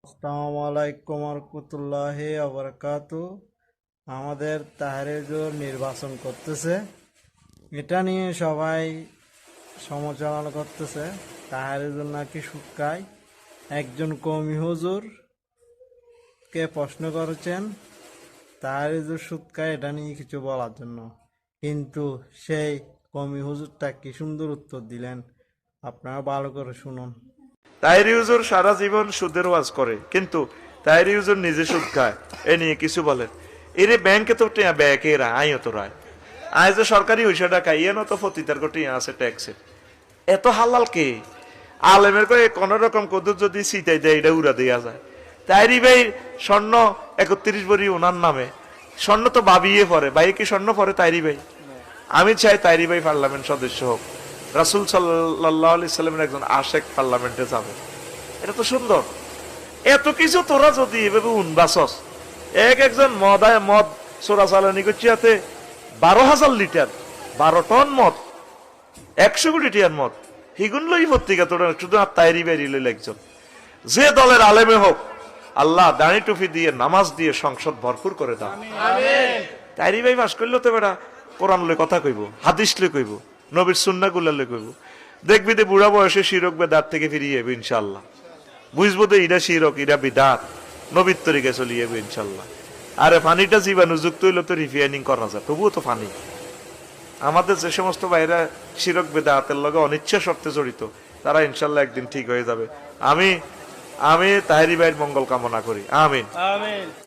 আসসালামু আলাইকুম রহমতুল্লাহি আবরাকাতু। আমাদের তাহরিজুর নির্বাচন করতেছে, এটা নিয়ে সবাই সমালোচনা করতেছে। তাহরিজুর নাকি সুৎখায়। একজন কওমি হুজুর কে প্রশ্ন করেছেন তাহরিজুর সুৎখায়, এটা নিয়ে কিছু বলার জন্য, কিন্তু সেই কওমি হুজুরটা কি সুন্দর উত্তর দিলেন, আপনারা ভালো করে শুনুন। তাহেরি হুজুর সারা জীবন সুদের ওয়াজ করে, কিন্তু তাহেরি হুজুর নিজে সুদ খায়, এ নিয়ে কিছু বলেন। এরে ব্যাংকে তো টিয়া ব্যাকে এরা আইও তো রায় আয় যে সরকারি হইসাটা খাই এনো তো ফতিতার কোটি আছে ট্যাক্সে এত হালাল কে আলেমের করে কোন রকম কদুর যদি সিটাই দেয় এটা উড়া দেওয়া যায়। তাহেরি ভাই স্বর্ণ 31 ভরি ওনার নামে, স্বর্ণ তো ভাবিয়ে পরে, ভাই কি স্বর্ণ পরে তাহেরি ভাই? আমি চাই তাহেরি ভাই পার্লামেন্ট সদস্য হোক, রাসূল সাল্লাল্লাহু আলাইহি সাল্লামের একজন আশেক পার্লামেন্টে যাবে, এটা তো সুন্দর। এত কিছু তোরা যদি এভাবে উনবাসস, একজন মদ চোরাচালানি করছে, 12,000 লিটার, 12 টন মদ, 100 কোটি টিয়ার মদ, হিগুন লই পত্রিকা তোরা শুধু আর তাইরি বাইরি লইল একজন। যে দলের আলেমে হোক, আল্লাহ দাড়ি টুপি দিয়ে নামাজ দিয়ে সংসদ ভরপুর করে দাও। তাইরি ভাই পাস করলে তো বেটা কোরআন লই কথা কইব, হাদিস লই কইব, নবীর সুন্নাহ গুলা লই কইব। দেখবি যে বুড়া বয়সে শিরক বেদাত থেকে ফিরিয়ে যাবে ইনশাআল্লাহ। বুঝবো তো ইরা শিরক, ইরা বিদাত, নবীর তরিকে চলে যাবে ইনশাআল্লাহ। আরে পানিটা জীবাণু যুক্ত হইলে তো রিফাইনিং করা যায়, তবুও তো পানি। আমাদের যে সমস্ত ভাইরা শিরক বেদাতের লগে অনিচ্ছা শর্তে জড়িত, তারা ইনশাআল্লাহ একদিন ঠিক হয়ে যাবে। আমি তাহেরি ভাইয়ের মঙ্গল কামনা করি, আমিন।